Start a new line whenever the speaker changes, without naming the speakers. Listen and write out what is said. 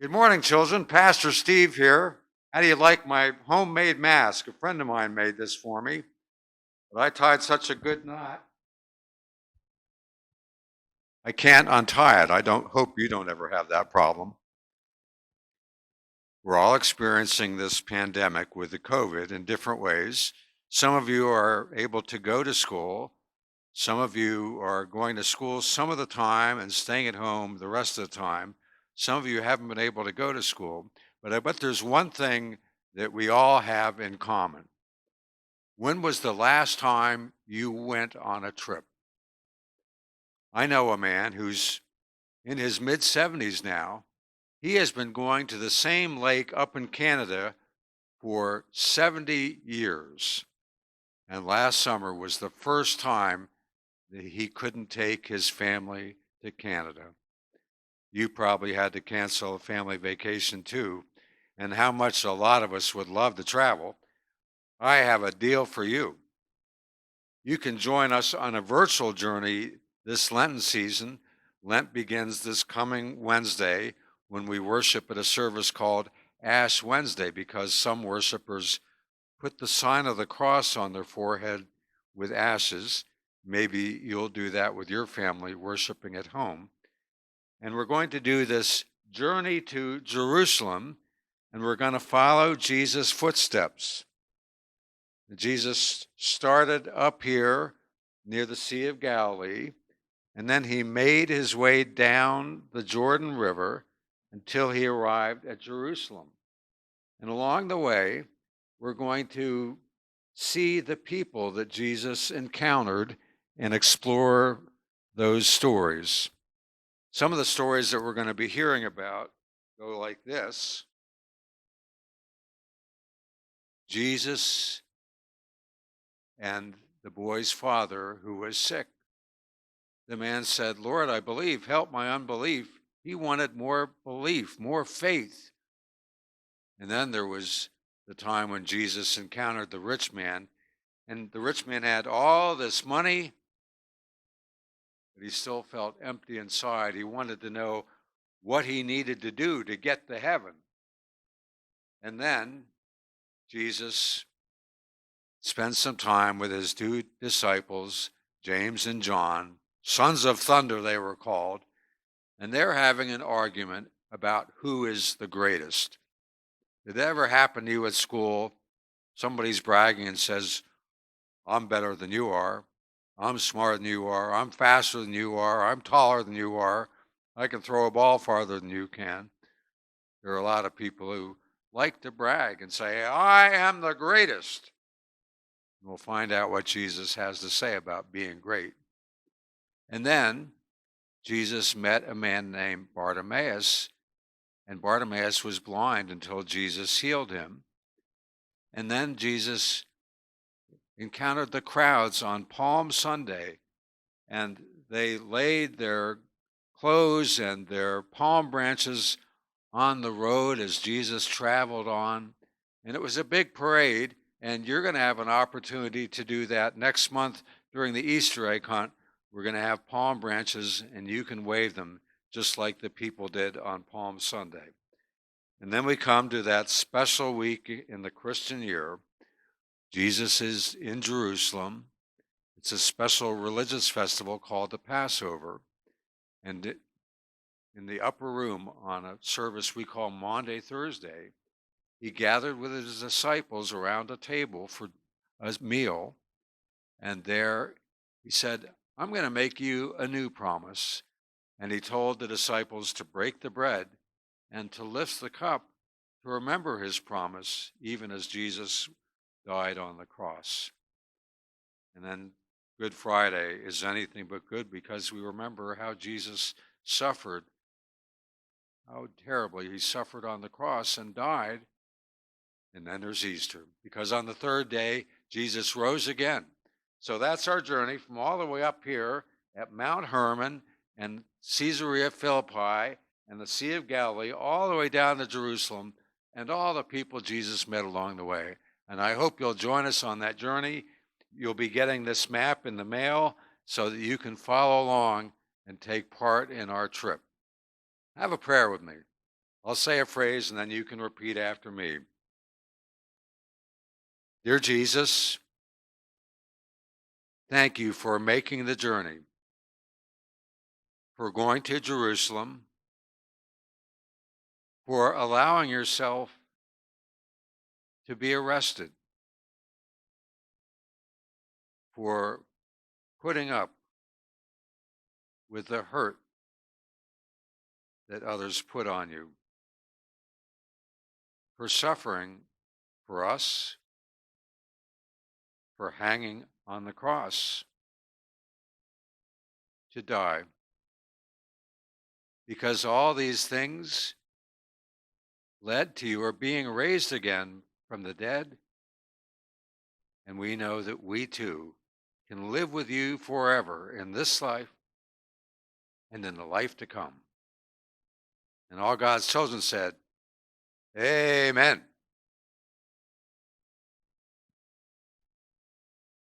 Good morning, children. Pastor Steve here. How do you like my homemade mask? A friend of mine made this for me, but I tied such a good knot, I can't untie it. I don't hope you don't ever have that problem. We're all experiencing this pandemic with the COVID in different ways. Some of you are able to go to school. Some of you are going to school some of the time and staying at home the rest of the time. Some of you haven't been able to go to school. But I bet there's one thing that we all have in common. When was the last time you went on a trip? I know a man who's in his mid 70s now. He has been going to the same lake up in Canada for 70 years. And last summer was the first time that he couldn't take his family to Canada. You probably had to cancel a family vacation too, and how much a lot of us would love to travel. I have a deal for you. You can join us on a virtual journey this Lenten season. Lent begins this coming Wednesday when we worship at a service called Ash Wednesday, because some worshipers put the sign of the cross on their forehead with ashes. Maybe you'll do that with your family worshiping at home. And we're going to do this journey to Jerusalem, and we're going to follow Jesus' footsteps. Jesus started up here near the Sea of Galilee, and then he made his way down the Jordan River until he arrived at Jerusalem. And along the way, we're going to see the people that Jesus encountered and explore those stories. Some of the stories that we're going to be hearing about go like this. Jesus and the boy's father who was sick. The man said, "Lord, I believe, help my unbelief." He wanted more belief, more faith. And then there was the time when Jesus encountered the rich man, and the rich man had all this money, but he still felt empty inside. He wanted to know what he needed to do to get to heaven. And then Jesus spent some time with his two disciples, James and John, sons of thunder they were called, and they're having an argument about who is the greatest. Did that ever happen to you at school? Somebody's bragging and says, "I'm better than you are. I'm smarter than you are. I'm faster than you are. I'm taller than you are. I can throw a ball farther than you can." There are a lot of people who like to brag and say, "I am the greatest." We'll find out what Jesus has to say about being great. And then Jesus met a man named Bartimaeus, and Bartimaeus was blind until Jesus healed him. And then Jesus encountered the crowds on Palm Sunday, and they laid their clothes and their palm branches on the road as Jesus traveled on. And it was a big parade, and you're going to have an opportunity to do that next month during the Easter egg hunt. We're going to have palm branches, and you can wave them just like the people did on Palm Sunday. And then we come to that special week in the Christian year. Jesus is in Jerusalem. It's a special religious festival called the Passover. And in the upper room on a service we call Maundy Thursday, he gathered with his disciples around a table for a meal. And there he said, "I'm going to make you a new promise." And he told the disciples to break the bread and to lift the cup to remember his promise, even as Jesus died on the cross. And then Good Friday is anything but good because we remember how Jesus suffered, how terribly he suffered on the cross and died. And then there's Easter, because on the third day, Jesus rose again. So that's our journey from all the way up here at Mount Hermon and Caesarea Philippi and the Sea of Galilee, all the way down to Jerusalem, and all the people Jesus met along the way. And I hope you'll join us on that journey. You'll be getting this map in the mail so that you can follow along and take part in our trip. Have a prayer with me. I'll say a phrase and then you can repeat after me. Dear Jesus, thank you for making the journey, for going to Jerusalem, for allowing yourself to be arrested, for putting up with the hurt that others put on you, for suffering for us, for hanging on the cross to die. Because all these things led to your being raised again from the dead, and we know that we too can live with you forever in this life and in the life to come. And all God's children said, Amen.